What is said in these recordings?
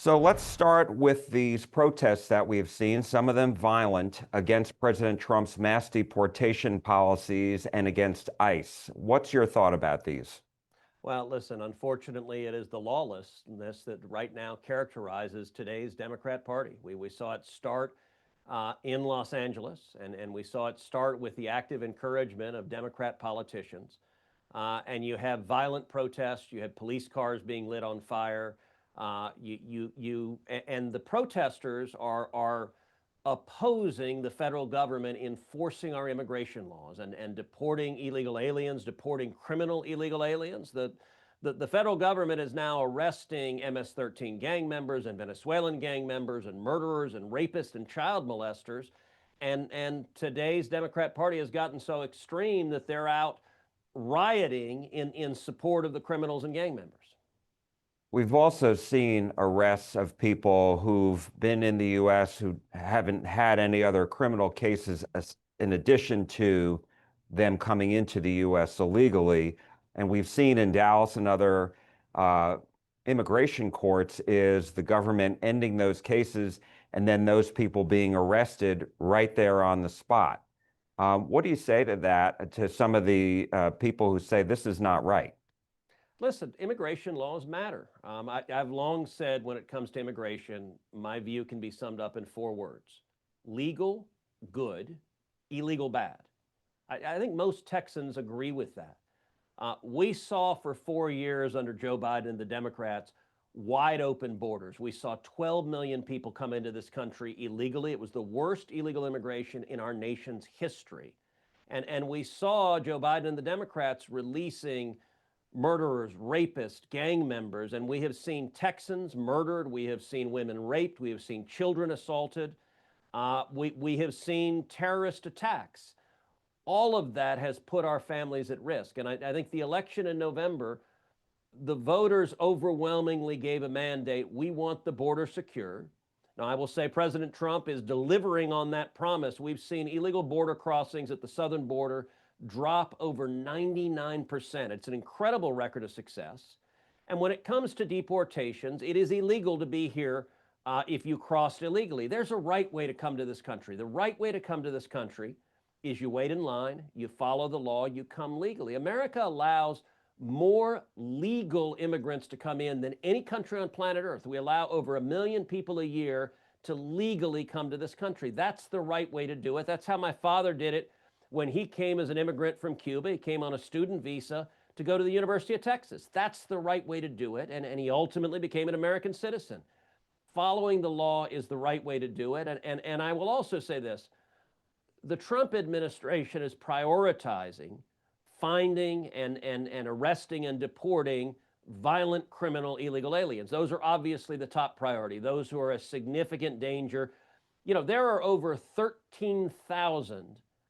So let's start with these protests that we've seen, some of them violent, against President Trump's mass deportation policies and against ICE. What's your thought about these? Well, listen, unfortunately, it is the lawlessness that right now characterizes today's Democrat Party. We saw it start in Los Angeles, and we saw it start with the active encouragement of Democrat politicians. And you have violent protests, you have police cars being lit on fire. And the protesters are opposing the federal government enforcing our immigration laws and deporting illegal aliens, deporting criminal illegal aliens. The federal government is now arresting MS-13 gang members and Venezuelan gang members and murderers and rapists and child molesters. And today's Democrat Party has gotten so extreme that they're out rioting in support of the criminals and gang members. We've also seen arrests of people who've been in the U.S. who haven't had any other criminal cases in addition to them coming into the U.S. illegally. And we've seen in Dallas and other uh, immigration courts is the government ending those cases and then those people being arrested right there on the spot. What do you say to that, to some of the people who say this is not right? Listen, immigration laws matter. I've long said when it comes to immigration, my view can be summed up in four words: legal, good; illegal, bad. I think most Texans agree with that. We saw for 4 years under Joe Biden and the Democrats wide open borders. We saw 12 million people come into this country illegally. It was the worst illegal immigration in our nation's history. And we saw Joe Biden and the Democrats releasing murderers, rapists, gang members, and we have seen Texans murdered. We have seen women raped. We have seen children assaulted. We have seen terrorist attacks. All of that has put our families at risk. And I think the election in November, the voters overwhelmingly gave a mandate: we want the border secure. Now, I will say President Trump is delivering on that promise. We've seen illegal border crossings at the southern border drop over 99%. It's an incredible record of success. And when it comes to deportations, it is illegal to be here if you crossed illegally. There's a right way to come to this country. The right way to come to this country is you wait in line, you follow the law, you come legally. America allows more legal immigrants to come in than any country on planet Earth. We allow over 1 million people a year to legally come to this country. That's the right way to do it. That's how my father did it when he came as an immigrant from Cuba. He came on a student visa to go to the University of Texas. That's the right way to do it. And he ultimately became an American citizen. Following the law is the right way to do it. And I will also say this: the Trump administration is prioritizing finding and arresting and deporting violent criminal illegal aliens. Those are obviously the top priority, those who are a significant danger. You know, there are over 13,000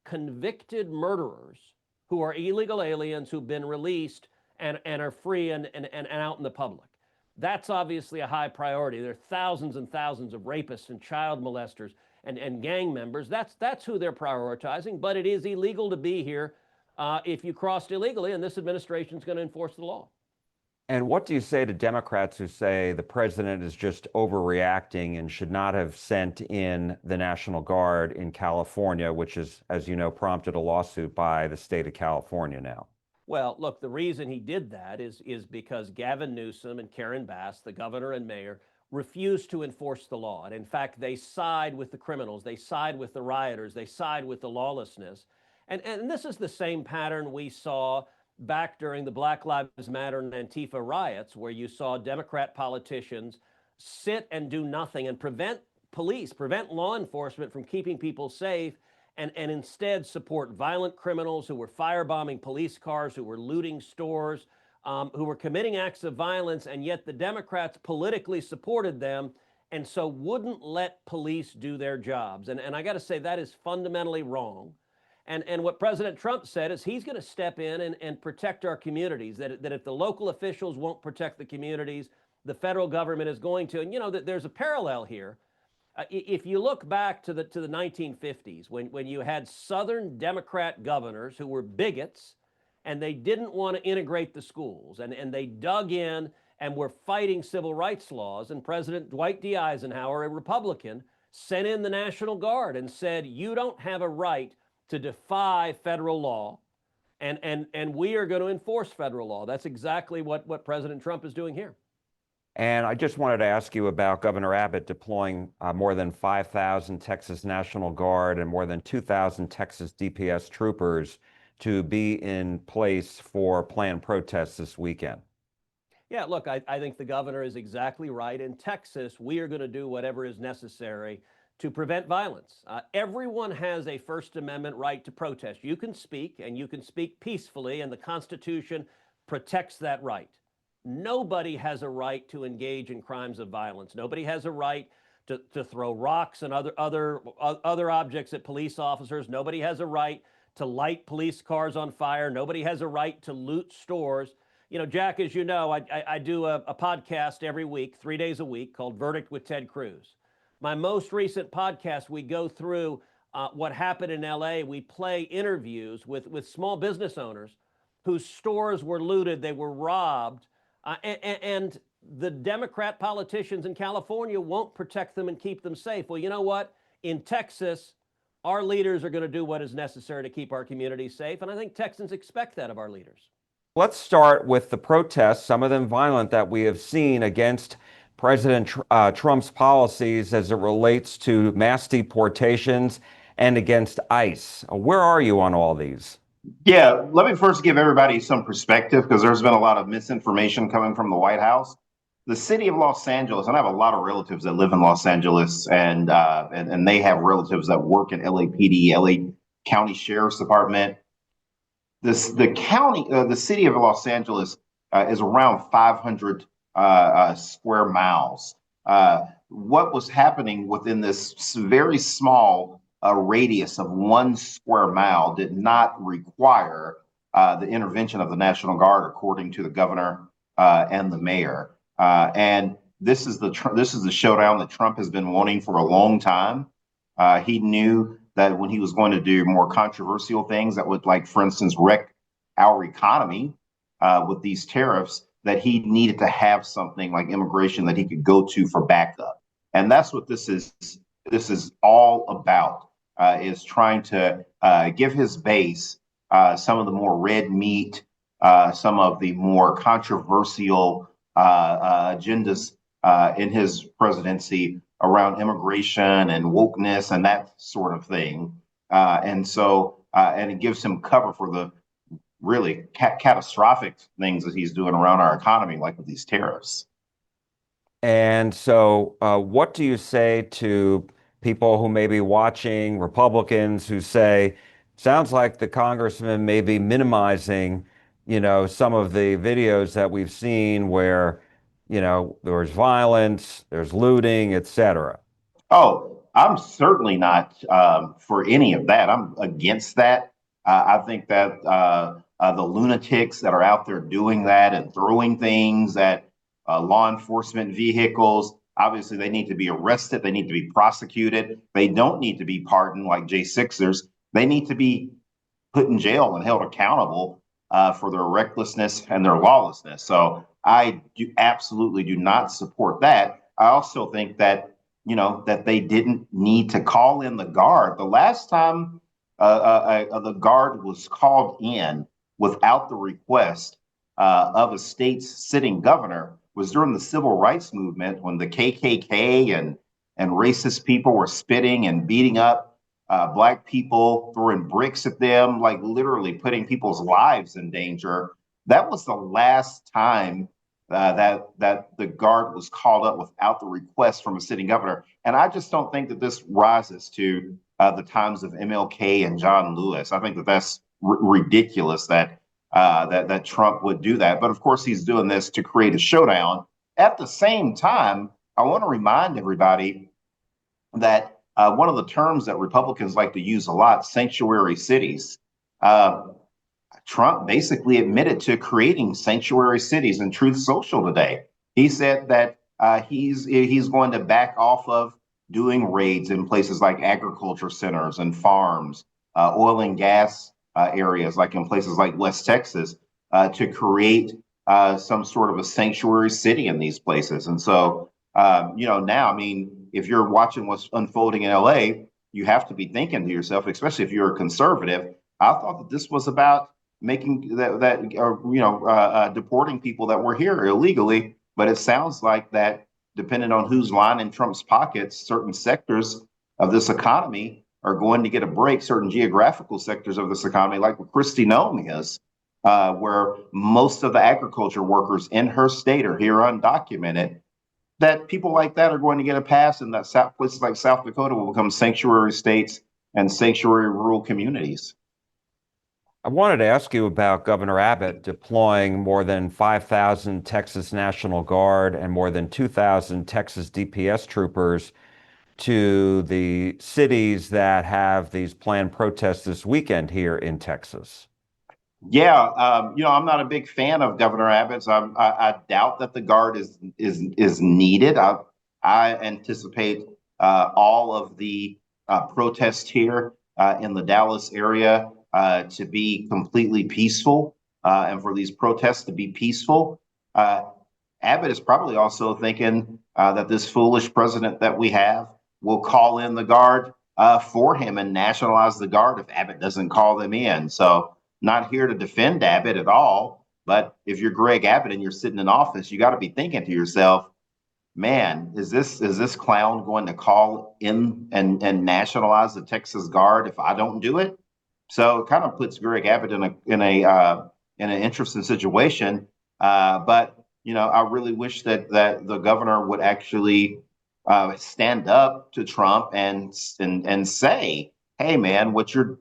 convicted murderers who are illegal aliens who've been released and are free and out in the public. That's obviously a high priority. There are thousands and thousands of rapists and child molesters and gang members. That's who they're prioritizing. But it is illegal to be here if you crossed illegally, and this administration is going to enforce the law. And what do you say to Democrats who say the president is just overreacting and should not have sent in the National Guard in California, which is, as you know, prompted a lawsuit by the state of California now? Well, look, the reason he did that is because Gavin Newsom and Karen Bass, the governor and mayor, refused to enforce the law. And in fact, they side with the criminals, they side with the rioters, they side with the lawlessness. And this is the same pattern we saw back during the Black Lives Matter and Antifa riots, where you saw Democrat politicians sit and do nothing and prevent police, prevent law enforcement from keeping people safe, and instead support violent criminals who were firebombing police cars, who were looting stores, who were committing acts of violence, and yet the Democrats politically supported them and so wouldn't let police do their jobs. And I got to say, that is fundamentally wrong. And what President Trump said is he's going to step in and protect our communities, that if the local officials won't protect the communities, the federal government is going to. And, you know, that there's a parallel here. If you look back to the 1950s, when you had Southern Democrat governors who were bigots and they didn't want to integrate the schools, and they dug in and were fighting civil rights laws. And President Dwight D. Eisenhower, a Republican, sent in the National Guard and said, you don't have a right to defy federal law, and we are going to enforce federal law. That's exactly what President Trump is doing here. And I just wanted to ask you about Governor Abbott deploying more than 5,000 Texas National Guard and more than 2,000 Texas DPS troopers to be in place for planned protests this weekend. Yeah, look, I think the governor is exactly right. In Texas, we are going to do whatever is necessary to prevent violence. Everyone has a First Amendment right to protest. You can speak, and you can speak peacefully, and the Constitution protects that right. Nobody has a right to engage in crimes of violence. Nobody has a right to throw rocks and other objects at police officers. Nobody has a right to light police cars on fire. Nobody has a right to loot stores. You know, Jack, as you know, I do a podcast every week, 3 days a week, called Verdict with Ted Cruz. My most recent podcast, we go through what happened in LA. We play interviews with small business owners whose stores were looted, they were robbed, and the Democrat politicians in California won't protect them and keep them safe. Well, you know what? In Texas, our leaders are going to do what is necessary to keep our communities safe, and I think Texans expect that of our leaders. Let's start with the protests, some of them violent, that we have seen against President Trump's policies as it relates to mass deportations and against ICE. Where are you on all these? Yeah, let me first give everybody some perspective because there's been a lot of misinformation coming from the White House. The city of Los Angeles, and I have a lot of relatives that live in Los Angeles, and they have relatives that work in LAPD, LA County Sheriff's Department. The city of Los Angeles is around 500 square miles. What was happening within this very small radius of 1 square mile did not require the intervention of the National Guard, according to the governor and the mayor. And this is the showdown that Trump has been wanting for a long time. He knew that when he was going to do more controversial things that would, like, for instance, wreck our economy with these tariffs, that he needed to have something like immigration that he could go to for backup. And that's what this is all about, is trying to give his base some of the more red meat, some of the more controversial agendas in his presidency around immigration and wokeness and that sort of thing. And it gives him cover for the really catastrophic things that he's doing around our economy, like with these tariffs. And so what do you say to people who may be watching, Republicans who say, sounds like the congressman may be minimizing, some of the videos that we've seen where, there's violence, there's looting, et cetera? Oh, I'm certainly not for any of that. I'm against that. I think that the lunatics that are out there doing that and throwing things at law enforcement vehicles, obviously they need to be arrested. They need to be prosecuted. They don't need to be pardoned like J6ers. They need to be put in jail and held accountable for their recklessness and their lawlessness. So I absolutely do not support that. I also think that, that they didn't need to call in the guard. The last time the guard was called in without the request of a state's sitting governor was during the civil rights movement, when the KKK and racist people were spitting and beating up Black people, throwing bricks at them, like literally putting people's lives in danger. That was the last time that the guard was called up without the request from a sitting governor. And I just don't think that this rises to the times of MLK and John Lewis. I think that that's ridiculous that Trump would do that. But of course, he's doing this to create a showdown. At the same time, I want to remind everybody that one of the terms that Republicans like to use a lot, sanctuary cities. Trump basically admitted to creating sanctuary cities in Truth Social today. He said that he's going to back off of doing raids in places like agriculture centers and farms, oil and gas areas, like in places like West Texas, to create some sort of a sanctuary city in these places. And so, now, I mean, if you're watching what's unfolding in LA, you have to be thinking to yourself, especially if you're a conservative, I thought that this was about making deporting people that were here illegally. But it sounds like that, depending on who's lining Trump's pockets, certain sectors of this economy are going to get a break. Certain geographical sectors of this economy, like what Kristi Noem is, where most of the agriculture workers in her state are here undocumented, that people like that are going to get a pass, and that places like South Dakota will become sanctuary states and sanctuary rural communities. I wanted to ask you about Governor Abbott deploying more than 5,000 Texas National Guard and more than 2,000 Texas DPS troopers to the cities that have these planned protests this weekend here in Texas. Yeah, I'm not a big fan of Governor Abbott's. I doubt that the guard is needed. I anticipate all of the protests here in the Dallas area to be completely peaceful, and for these protests to be peaceful. Abbott is probably also thinking that this foolish president that we have will call in the guard for him and nationalize the guard if Abbott doesn't call them in. So, not here to defend Abbott at all, but if you're Greg Abbott and you're sitting in office, you got to be thinking to yourself, man, is this clown going to call in and nationalize the Texas Guard if I don't do it? So it kind of puts Greg Abbott in an interesting situation. But I really wish that the governor would actually stand up to Trump and say, hey, man, what you're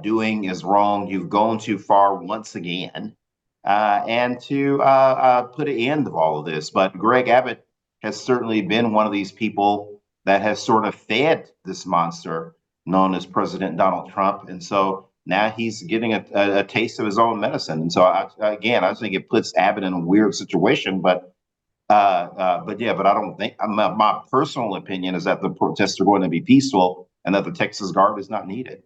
doing is wrong. You've gone too far once again, and to put an end of all of this. But Greg Abbott has certainly been one of these people that has sort of fed this monster known as President Donald Trump. And so now he's getting a taste of his own medicine. And so, I think it puts Abbott in a weird situation. But I don't think, my personal opinion is that the protests are going to be peaceful and that the Texas Guard is not needed.